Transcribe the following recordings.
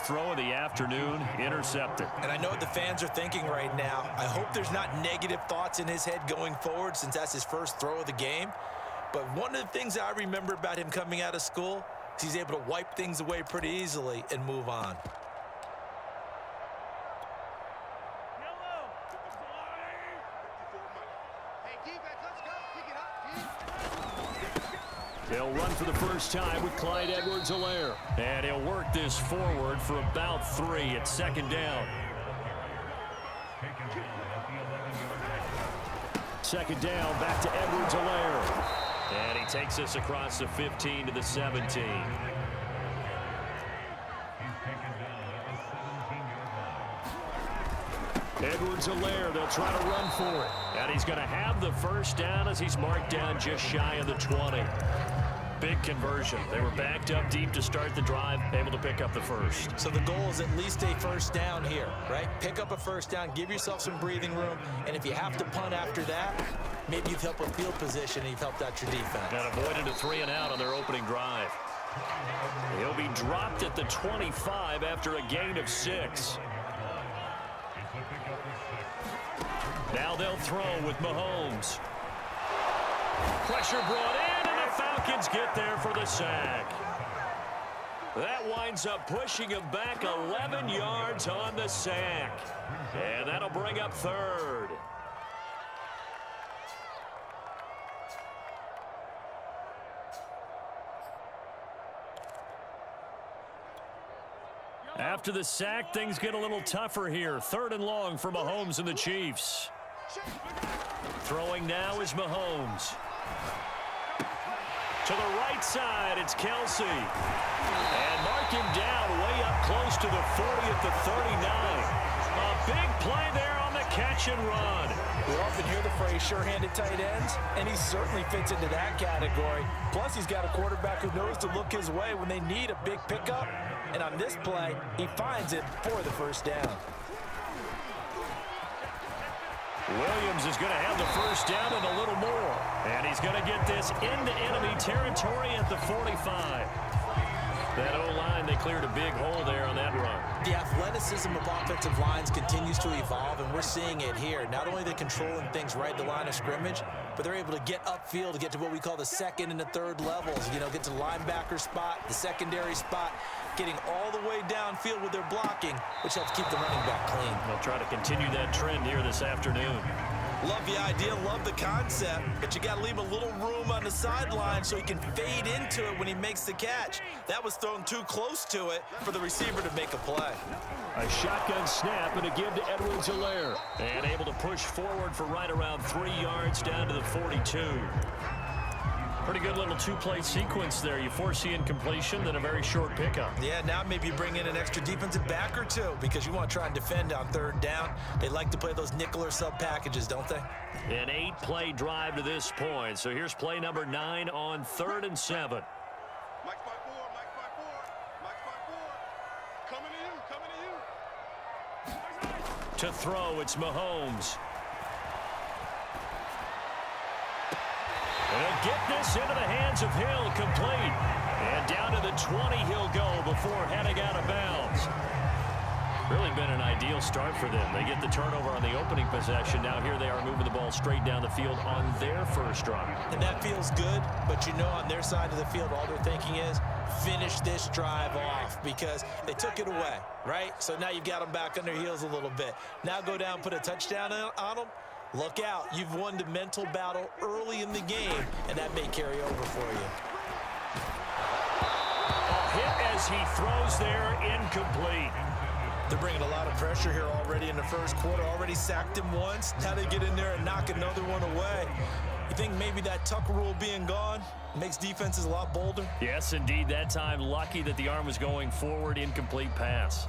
throw of the afternoon, intercepted. And I know what the fans are thinking right now. I hope there's not negative thoughts in his head going forward since that's his first throw of the game. But one of the things I remember about him coming out of school is he's able to wipe things away pretty easily and move on. He'll run for the first time with Clyde Edwards-Helaire. And he'll work this forward for about 3 at second down. Second down, back to Edwards-Helaire. And he takes us across the 15 to the 17. Edwards-Helaire, they'll try to run for it. And he's going to have the first down as he's marked down just shy of the 20. Big conversion. They were backed up deep to start the drive, able to pick up the first. So the goal is at least a first down here, right? Pick up a first down, give yourself some breathing room, and if you have to punt after that, maybe you've helped with field position and you've helped out your defense. And avoided a 3-and-out on their opening drive. He'll be dropped at the 25 after a gain of 6. Now they'll throw with Mahomes. Pressure brought in, and the Falcons get there for the sack. That winds up pushing him back 11 yards on the sack. And that'll bring up third. After the sack, things get a little tougher here. 3rd and long for Mahomes and the Chiefs. Throwing now is Mahomes. To the right side, it's Kelsey. And mark him down way up close to the 40 at the 39. A big play there on the catch and run. We often hear the phrase sure-handed tight ends, and he certainly fits into that category. Plus, he's got a quarterback who knows to look his way when they need a big pickup. And on this play, he finds it for the first down. Williams is going to have the first down and a little more. And he's going to get this into enemy territory at the 45. That O-line, they cleared a big hole there on that run. The athleticism of offensive lines continues to evolve, and we're seeing it here. Not only are they controlling things right at the line of scrimmage, but they're able to get upfield to get to what we call the 2nd and the 3rd levels. You know, get to the linebacker spot, the secondary spot, getting all the way downfield with their blocking, which helps keep the running back clean. They'll try to continue that trend here this afternoon. Love the idea, love the concept, but you got to leave a little room on the sideline so he can fade into it when he makes the catch. That was thrown too close to it for the receiver to make a play. A shotgun snap and a give to Edwards-Helaire. And able to push forward for right around 3 yards down to the 42. Pretty good little 2-play sequence there. You force the incompletion, then a very short pickup. Yeah, now maybe you bring in an extra defensive back or 2 because you want to try and defend on 3rd down. They like to play those nickel or sub packages, don't they? An 8-play drive to this point. So here's play number 9 on 3rd and 7. Mike 5-4, Mike 5-4, Mike 5-4. Coming to you. To throw, it's Mahomes. He'll get this into the hands of Hill, complete. And down to the 20 he'll go before heading out of bounds. Really been an ideal start for them. They get the turnover on the opening possession. Now here they are moving the ball straight down the field on their first drive. And that feels good, but you know on their side of the field, all they're thinking is finish this drive off because they took it away, right? So now you've got them back on their heels a little bit. Now go down, put a touchdown on them. Look out. You've won the mental battle early in the game, and that may carry over for you. A hit as he throws there, incomplete. They're bringing a lot of pressure here already in the first quarter. Already sacked him once. Now they get in there and knock another one away. You think maybe that Tucker rule being gone makes defenses a lot bolder? Yes, indeed. That time, lucky that the arm was going forward, incomplete pass.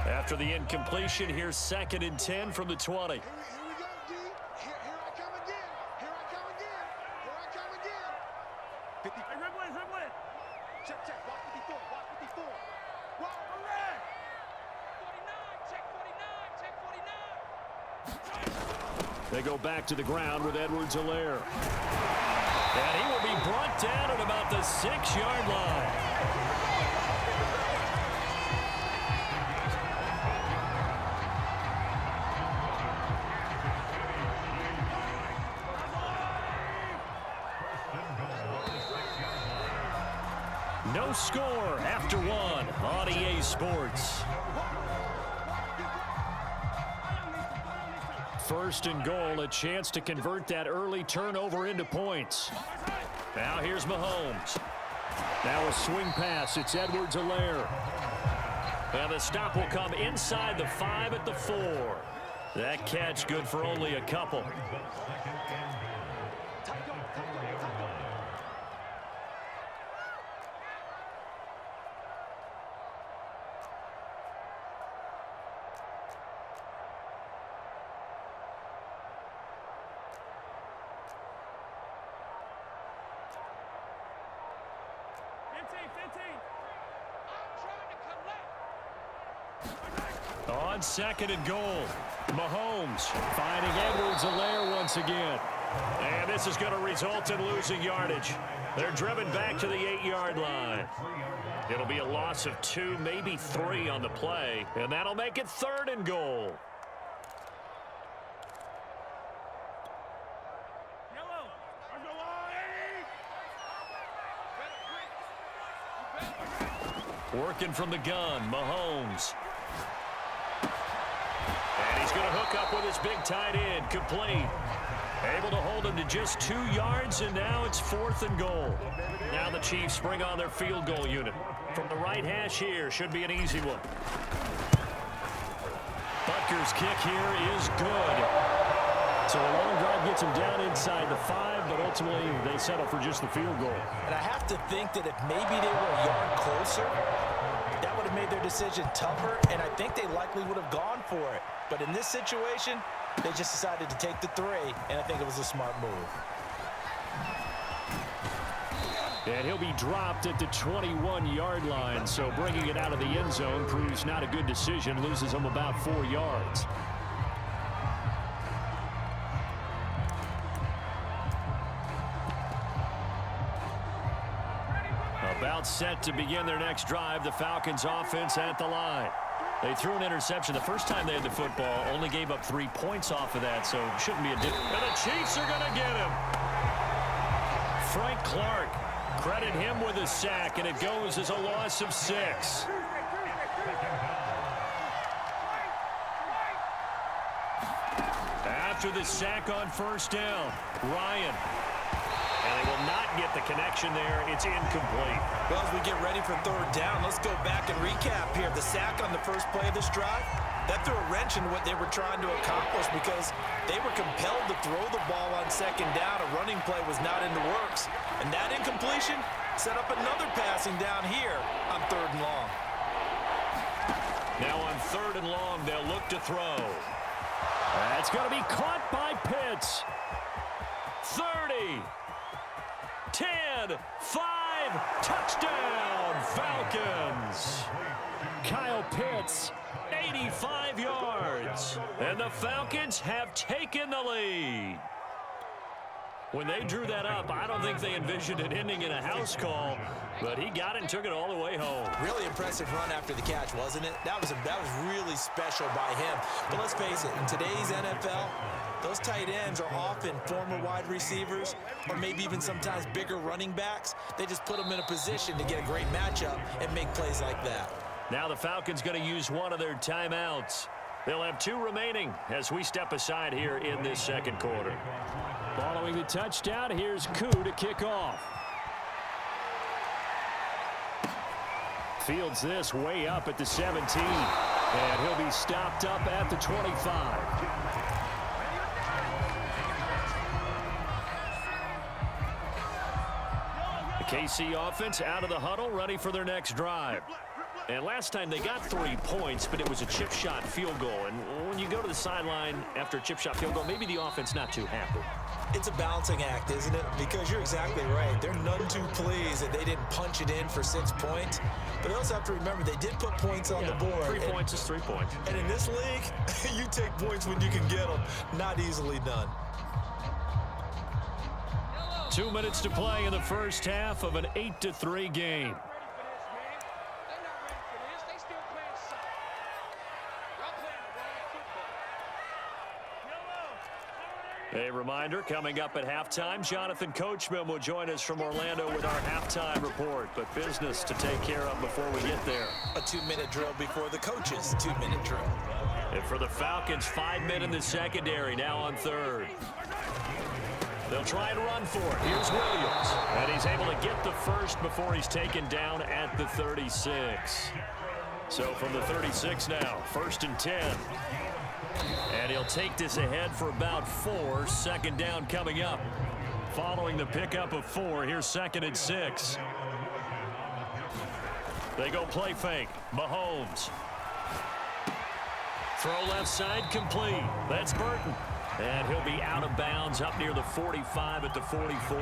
After the incompletion, here's 2nd and 10 from the 20. They go back to the ground with Edwards-Helaire. And he will be brought down at about the 6-yard line. No score after one on EA Sports. First and goal, a chance to convert that early turnover into points. Now here's Mahomes. Now a swing pass. It's Edwards-Helaire. And the stop will come inside the 5 at the 4. That catch good for only a couple. On second and goal, Mahomes finding Edwards-Helaire once again. And this is going to result in losing yardage. They're driven back to the 8-yard line. It'll be a loss of 2, maybe 3 on the play, and that'll make it third and goal. Working from the gun, Mahomes. And he's going to hook up with his big tight end, complete. Able to hold him to just 2 yards, and now it's 4th and goal. Now the Chiefs bring on their field goal unit. From the right hash here, should be an easy one. Butker's kick here is good. So a long drive gets him down inside the 5, but ultimately they settle for just the field goal. And I have to think that if maybe they were a yard closer, that would have made their decision tougher, and I think they likely would have gone for it. But in this situation, they just decided to take the 3, and I think it was a smart move. And he'll be dropped at the 21-yard line, so bringing it out of the end zone proves not a good decision, loses him about 4 yards. About set to begin their next drive, the Falcons offense at the line. They threw an interception the first time they had the football, only gave up 3 points off of that, so shouldn't be a difference. And the Chiefs are going to get him. Frank Clark, credit him with a sack, and it goes as a loss of 6. After the sack on first down, Ryan. And they will not get the connection there. It's incomplete. Well, as we get ready for third down, let's go back and recap here. The sack on the first play of this drive, that threw a wrench into what they were trying to accomplish because they were compelled to throw the ball on second down. A running play was not in the works. And that incompletion set up another passing down here on third and long. Now on third and long, they'll look to throw. That's going to be caught by Pitts. 30. 10, 5, touchdown, Falcons. Kyle Pitts, 85 yards. And the Falcons have taken the lead. When they drew that up, I don't think they envisioned it ending in a house call, but he got it and took it all the way home. Really impressive run after the catch, wasn't it? That was really special by him. But let's face it, in today's NFL, those tight ends are often former wide receivers or maybe even sometimes bigger running backs. They just put them in a position to get a great matchup and make plays like that. Now the Falcons going to use one of their timeouts. They'll have 2 remaining as we step aside here in this second quarter. Following the touchdown, here's Koo to kick off. Fields this way up at the 17. And he'll be stopped up at the 25. The KC offense out of the huddle, ready for their next drive. And last time they got 3 points, but it was a chip shot field goal. And when you go to the sideline after a chip shot field goal, maybe the offense not too happy. It's a balancing act, isn't it? Because you're exactly right. They're none too pleased that they didn't punch it in for 6 points. But they also have to remember they did put points on the board. 3 points is 3 points. And in this league, you take points when you can get them. Not easily done. 2 minutes to play in the first half of an 8-3 game. A reminder, coming up at halftime, Jonathan Coachman will join us from Orlando with our halftime report. But business to take care of before we get there. A 2-minute drill before the coaches' 2-minute drill. And for the Falcons, 5 men in the secondary, now on third. They'll try and run for it. Here's Williams. And he's able to get the first before he's taken down at the 36. So from the 36 now, 1st and 10. And he'll take this ahead for about 4. Second down coming up. Following the pickup of 4, here's 2nd and 6. They go play fake. Mahomes. Throw left side complete. That's Burton. And he'll be out of bounds up near the 45 at the 44.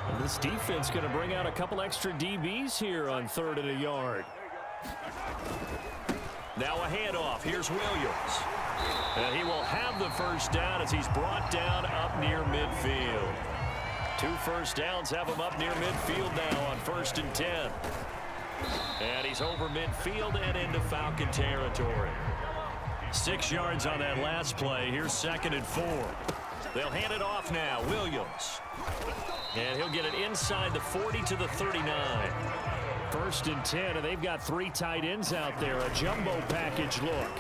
And this defense going to bring out a couple extra DBs here on 3rd and a yard. Now a handoff. Here's Williams. And he will have the first down as he's brought down up near midfield. 2 first downs have him up near midfield now on 1st and 10. And he's over midfield and into Falcon territory. 6 yards on that last play. Here's 2nd and 4. They'll hand it off now. Williams. And he'll get it inside the 40 to the 39. 1st and 10, and they've got 3 tight ends out there. A jumbo package look.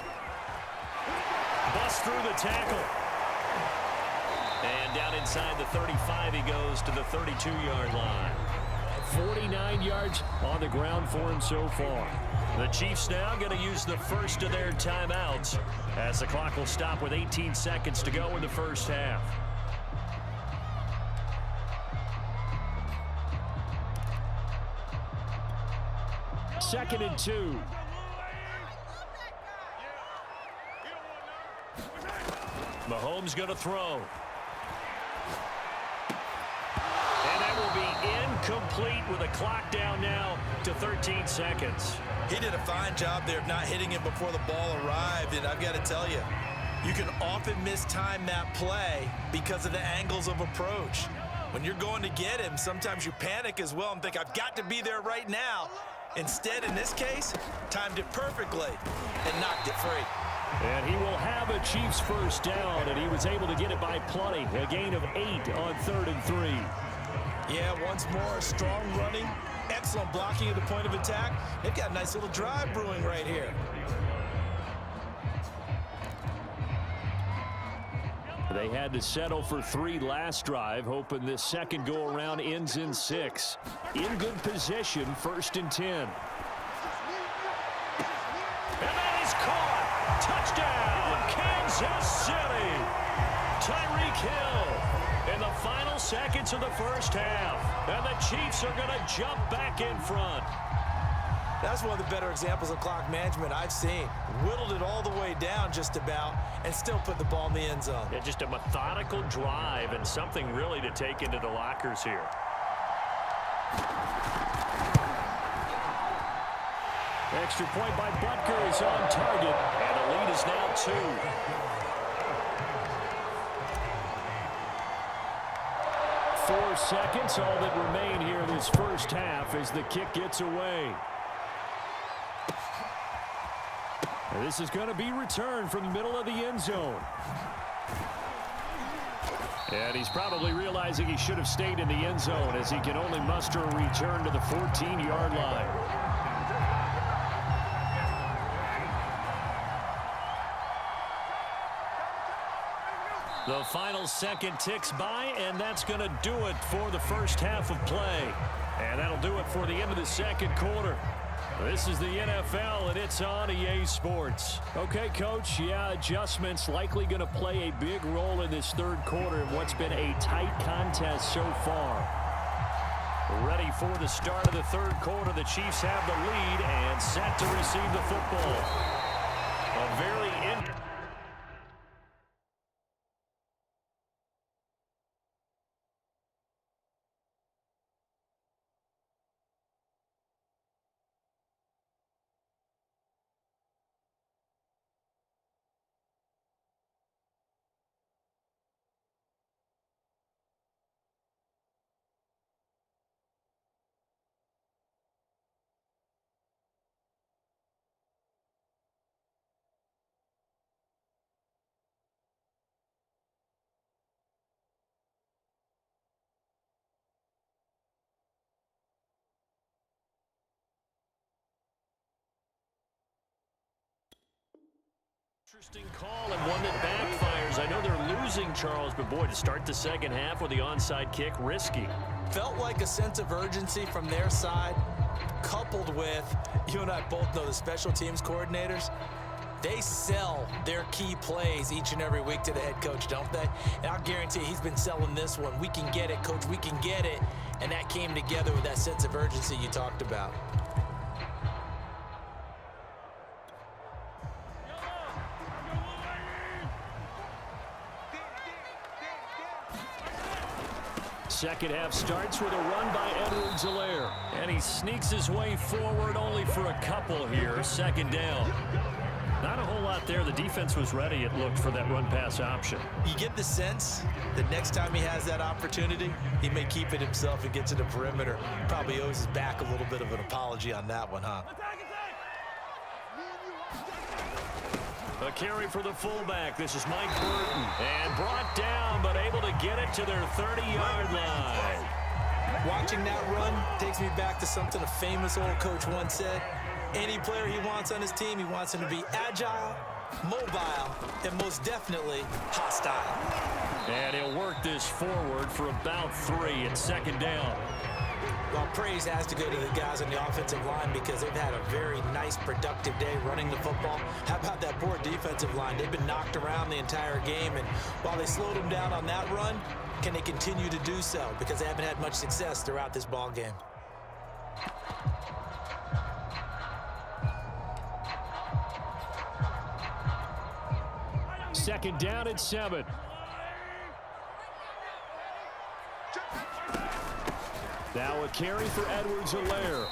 Bust through the tackle. And down inside the 35 he goes to the 32-yard line. 49 yards on the ground for him so far. The Chiefs now going to use the first of their timeouts as the clock will stop with 18 seconds to go in the first half. Second and 2. Mahomes going to throw. And that will be incomplete with a clock down now to 13 seconds. He did a fine job there of not hitting him before the ball arrived, and I've got to tell you, you can often mistime that play because of the angles of approach. When you're going to get him, sometimes you panic as well and think, I've got to be there right now. Instead, in this case, timed it perfectly and knocked it free. And he will have a Chiefs first down, and he was able to get it by plenty. A gain of 8 on 3rd and 3. Yeah, once more, strong running, excellent blocking at the point of attack. They've got a nice little drive brewing right here. They had to settle for 3 last drive, hoping this second go-around ends in 6. In good position, 1st and 10. And that is caught. Touchdown, Kansas City. Tyreek Hill in the final seconds of the first half. And the Chiefs are going to jump back in front. That's one of the better examples of clock management I've seen. Whittled it all the way down just about and still put the ball in the end zone. Yeah, just a methodical drive and something really to take into the lockers here. Extra point by Butker is on target, and the lead is now 2. Four seconds, all that remain here in this first half as the kick gets away. And this is going to be returned from the middle of the end zone. And he's probably realizing he should have stayed in the end zone as he can only muster a return to the 14-yard line. The final second ticks by, and that's going to do it for the first half of play. And that'll do it for the end of the second quarter. This is the NFL, and it's on EA Sports. Okay, Coach, yeah, adjustments likely going to play a big role in this third quarter in what's been a tight contest so far. Ready for the start of the third quarter. The Chiefs have the lead and set to receive the football. A very Interesting call and one that backfires. I know they're losing, Charles, but boy, to start the second half with the onside kick, risky. Felt like a sense of urgency from their side, coupled with, you and I both know the special teams coordinators, they sell their key plays each and every week to the head coach, don't they? And I'll guarantee he's been selling this one. We can get it, coach, we can get it. And that came together with that sense of urgency you talked about. Second half starts with a run by Edwards-Helaire. And he sneaks his way forward only for a couple here. Second down. Not a whole lot there. The defense was ready, it looked, for that run-pass option. You get the sense that next time he has that opportunity, he may keep it himself and get to the perimeter. Probably owes his back a little bit of an apology on that one, huh? A carry for the fullback. This is Mike Burton. And brought down, but able to get it to their 30-yard line. Watching that run takes me back to something a famous old coach once said. Any player he wants on his team, he wants him to be agile, mobile, and most definitely hostile. And he'll work this forward for about 3 at second down. Well, praise has to go to the guys on the offensive line because they've had a very nice, productive day running the football. How about that poor defensive line? They've been knocked around the entire game, and while they slowed them down on that run, can they continue to do so? Because they haven't had much success throughout this ball game. Second down at 7. Now a carry for Edwards-Helaire.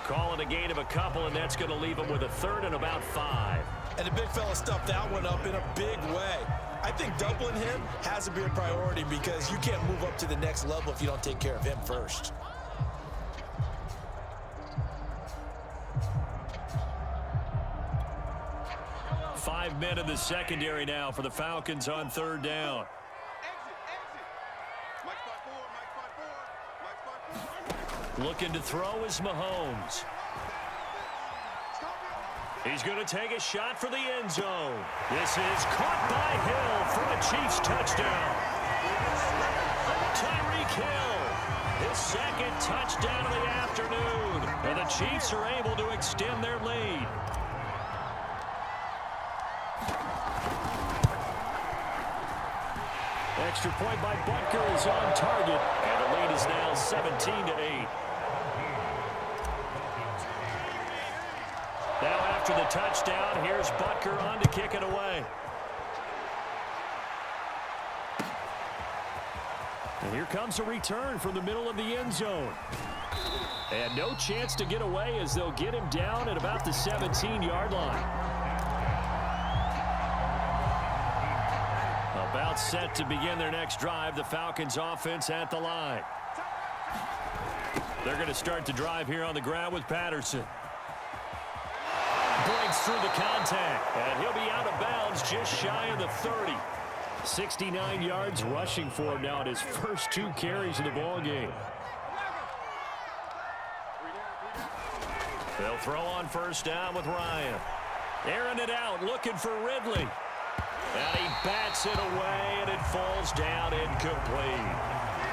Calling a gain of a couple, and that's going to leave him with a third and about 5. And the big fella stuffed that one up in a big way. I think doubling him has to be a priority because you can't move up to the next level if you don't take care of him first. Five men in the secondary now for the Falcons on third down. Looking to throw is Mahomes. He's going to take a shot for the end zone. This is caught by Hill for a Chiefs touchdown. Tyreek Hill, his second touchdown of the afternoon. And the Chiefs are able to extend their lead. Extra point by Butker is on target. And the lead is now 17-8. Now after the touchdown, here's Butker on to kick it away. And here comes a return from the middle of the end zone. And no chance to get away as they'll get him down at about the 17-yard line. About set to begin their next drive, the Falcons offense at the line. They're going to start the drive here on the ground with Patterson. Breaks through the contact, and he'll be out of bounds just shy of the 30. 69 yards rushing for him now at his first 2 carries of the ball game. They'll throw on first down with Ryan. Airing it out, looking for Ridley. And he bats it away, and it falls down incomplete.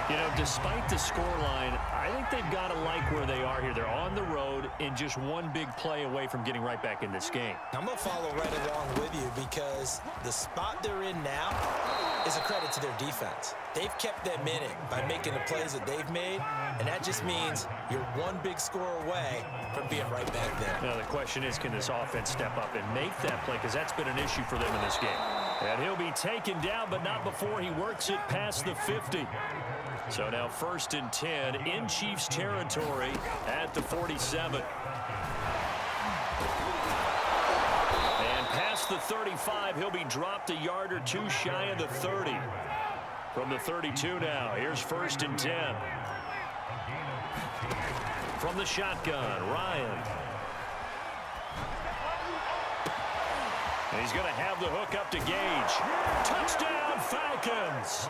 You know, despite the scoreline, I think they've got to like where they are here. They're on the road and just one big play away from getting right back in this game. I'm going to follow right along with you because the spot they're in now is a credit to their defense. They've kept them in it by making the plays that they've made, and that just means you're one big score away from being right back there. Now, the question is, can this offense step up and make that play? Because that's been an issue for them in this game. And he'll be taken down, but not before he works it past the 50. So now 1st and 10 in Chiefs territory at the 47. And past the 35, he'll be dropped a yard or 2 shy of the 30. From the 32 now, here's 1st and 10. From the shotgun, Ryan. And he's going to have the hook up to Gage. Touchdown, Falcons!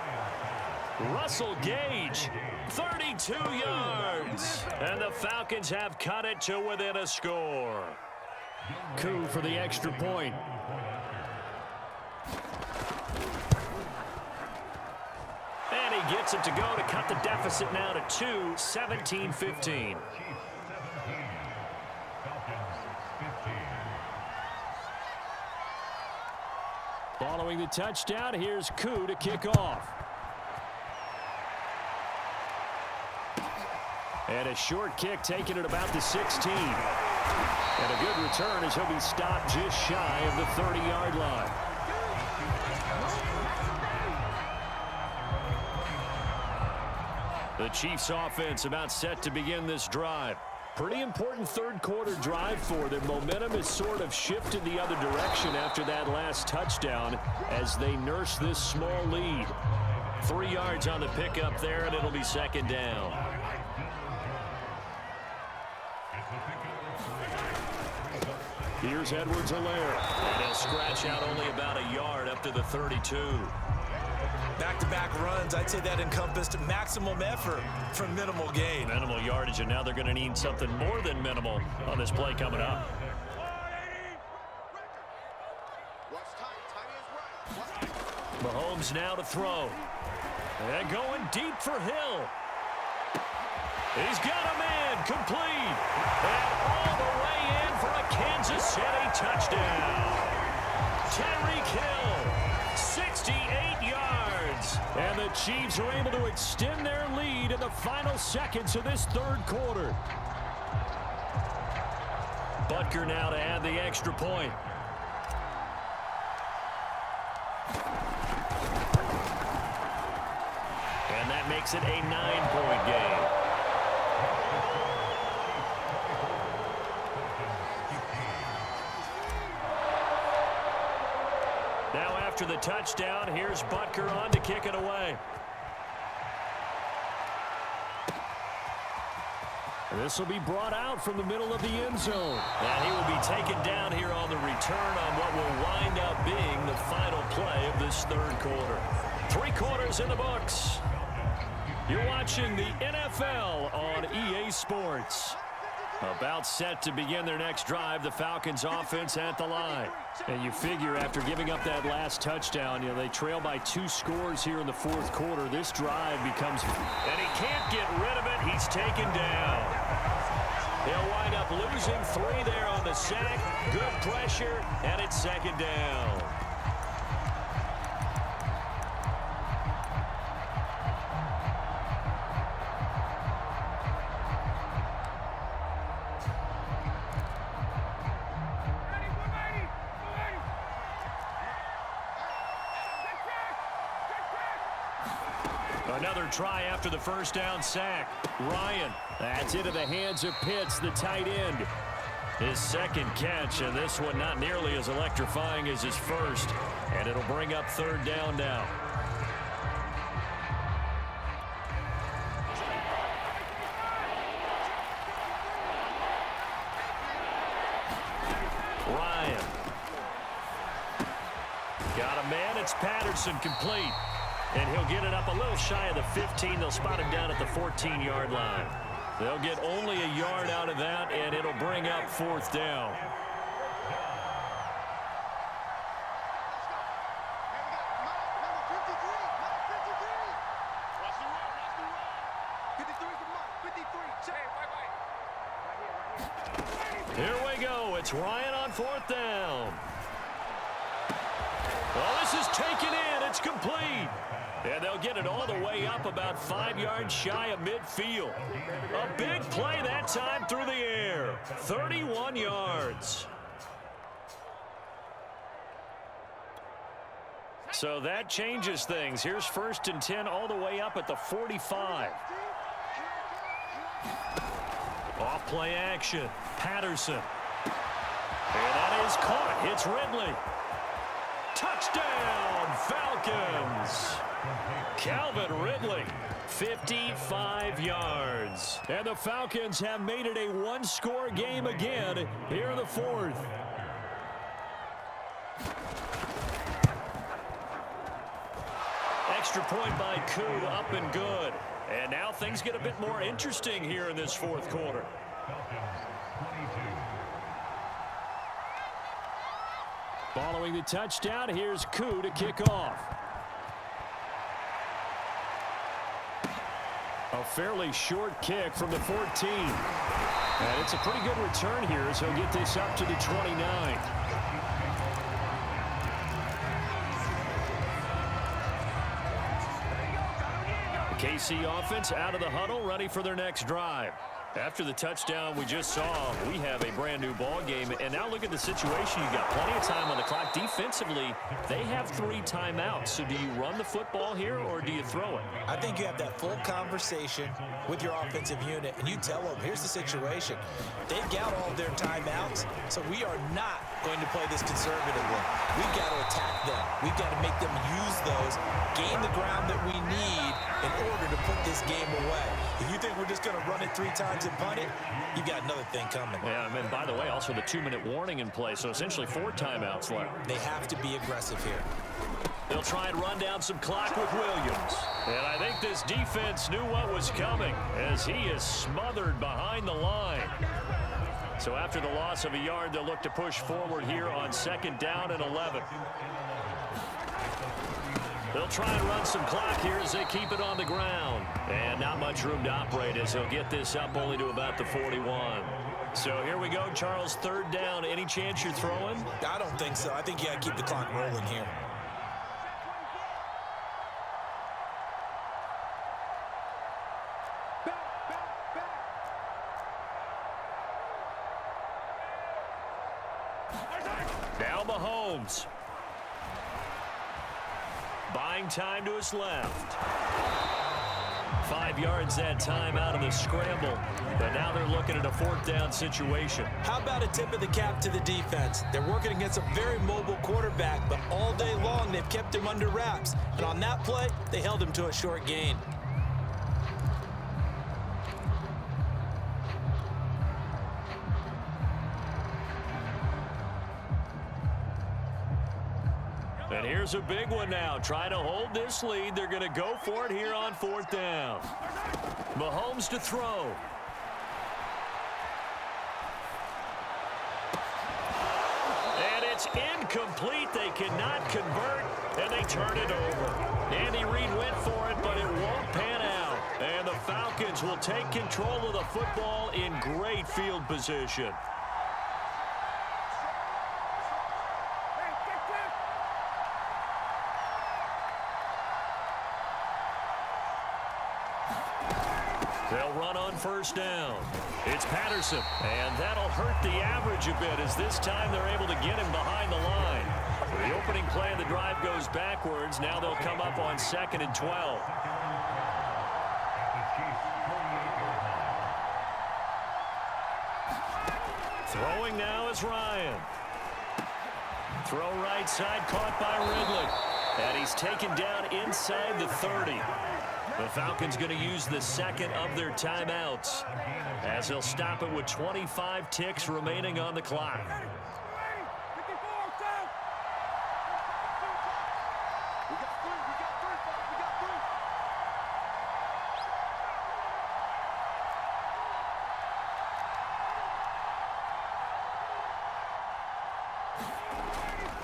Russell Gage, 32 yards. And the Falcons have cut it to within a score. Coup for the extra point. he gets it to go to cut the deficit now to 2, 17-15. Following the touchdown, here's Koo to kick off. And a short kick taken at about the 16. And a good return as he'll be stopped just shy of the 30-yard line. The Chiefs offense about set to begin this drive. Pretty important third quarter drive for them. Momentum has sort of shifted the other direction after that last touchdown as they nurse this small lead. 3 yards on the pickup there, and it'll be second down. Here's Edwards-Helaire. And he'll scratch out only about a yard up to the 32. Back-to-back runs, I'd say that encompassed maximum effort for minimal gain. Minimal yardage, and now they're going to need something more than minimal on this play coming up. Mahomes now to throw. And going deep for Hill. He's got a man complete. And all the way in for a Kansas City touchdown. Tyreek Hill, 68 yards. And the Chiefs are able to extend their lead in the final seconds of this third quarter. Butker now to add the extra point. And that makes it a 9-point game. Now after the touchdown, here's Butker on to kick it away. This will be brought out from the middle of the end zone. And he will be taken down here on the return on what will wind up being the final play of this third quarter. 3 quarters in the books. You're watching the NFL on EA Sports. About set to begin their next drive, the Falcons offense at the line. And you figure after giving up that last touchdown, they trail by 2 scores here in the fourth quarter. This drive becomes... And he can't get rid of it. He's taken down. He'll wind up losing 3 there on the sack. Good pressure, and it's second down. Another try after the first down sack. Ryan, that's into the hands of Pitts, the tight end. His second catch, and this one not nearly as electrifying as his first. And it'll bring up third down now. Ryan. Got a man, it's Patterson, complete. And he'll get it up a little shy of the 15. They'll spot him down at the 14-yard line. They'll get only a yard out of that, and it'll bring up fourth down. Here we go. It's Ryan on fourth down. Well, this is taken in. It's complete. And they'll get it all the way up about 5 yards shy of midfield. A big play that time through the air. 31 yards. So that changes things. Here's 1st and 10 all the way up at the 45. Off play action. Patterson. And that is caught. It's Ridley. Touchdown, Falcons. Calvin Ridley, 55 yards. And the Falcons have made it a one-score game again here in the fourth. Extra point by Koo, up and good. And now things get a bit more interesting here in this fourth quarter. Following the touchdown, here's Koo to kick off. A fairly short kick from the 14. And it's a pretty good return here as he'll get this up to the 29. The KC offense out of the huddle, ready for their next drive. After the touchdown we just saw, we have a brand-new ball game. And now look at the situation. You've got plenty of time on the clock. Defensively, they have 3 timeouts. So do you run the football here or do you throw it? I think you have that full conversation with your offensive unit, and you tell them, here's the situation. They've got all of their timeouts, so we are not going to play this conservatively. We've got to attack them. We've got to make them use those, gain the ground that we need in order to put this game away. If you think we're just going to run it 3 times and punt it, you've got another thing coming. Yeah, and by the way, also the 2-minute warning in play, so essentially 4 timeouts left. They have to be aggressive here. They'll try and run down some clock with Williams. And I think this defense knew what was coming as he is smothered behind the line. So after the loss of a yard, they'll look to push forward here on 2nd down and 11. They'll try and run some clock here as they keep it on the ground. And not much room to operate as he'll get this up only to about the 41. So here we go, Charles, 3rd down. Any chance you're throwing? I don't think so. I think you got to keep the clock rolling here. Now Mahomes. Buying time to his left. 5 yards that time out of the scramble. But now they're looking at a 4th down situation. How about a tip of the cap to the defense? They're working against a very mobile quarterback, but all day long they've kept him under wraps. And on that play, they held him to a short gain. And here's a big one now. Trying to hold this lead. They're going to go for it here on 4th down. Mahomes to throw. And it's incomplete. They cannot convert, and they turn it over. Andy Reid went for it, but it won't pan out. And the Falcons will take control of the football in great field position. They'll run on 1st down. It's Patterson, and that'll hurt the average a bit as this time they're able to get him behind the line. The opening play of the drive goes backwards. Now they'll come up on 2nd and 12. Throwing now is Ryan. Throw right side, caught by Ridley. And he's taken down inside the 30. The Falcons going to use the 2nd of their timeouts as they'll stop it with 25 ticks remaining on the clock.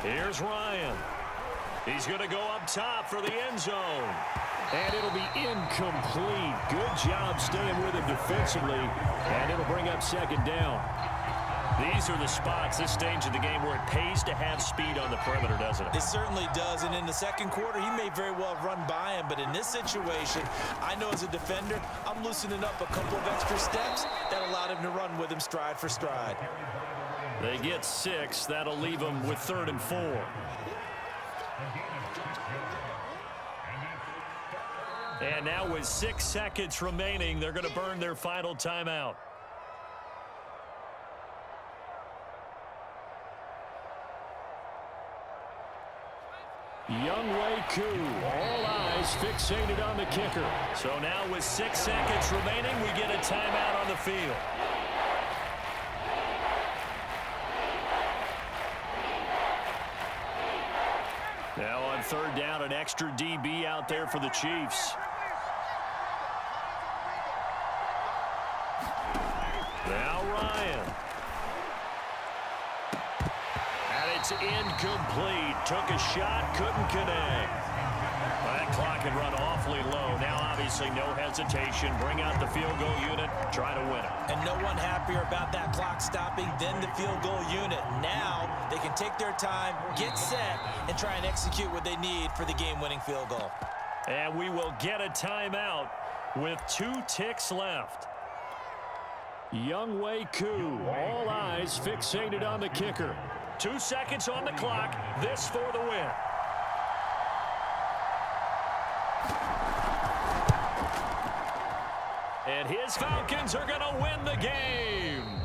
Here's Ryan. He's going to go up top for the end zone. And it'll be incomplete. Good job staying with him defensively. And it'll bring up 2nd down. These are the spots, this stage of the game, where it pays to have speed on the perimeter, doesn't it? It certainly does. And in the 2nd quarter, he may very well have run by him. But in this situation, I know as a defender, I'm loosening up a couple of extra steps that allowed him to run with him stride for stride. They get 6. That'll leave them with 3rd and 4. And now with 6 seconds remaining, they're going to burn their final timeout. Younghoe Koo, all eyes fixated on the kicker. So now with 6 seconds remaining, we get a timeout on the field. Now on 3rd down, an extra DB out there for the Chiefs. Now Ryan. And it's incomplete. Took a shot, couldn't connect. Well, that clock had run awfully low. Now, obviously, no hesitation. Bring out the field goal unit. Try to win it. And no one happier about that clock stopping than the field goal unit. Now they can take their time, get set, and try and execute what they need for the game-winning field goal. And we will get a timeout with 2 ticks left. Younghoe Koo, all eyes fixated on the kicker. 2 seconds on the clock. This for the win. And his Falcons are going to win the game.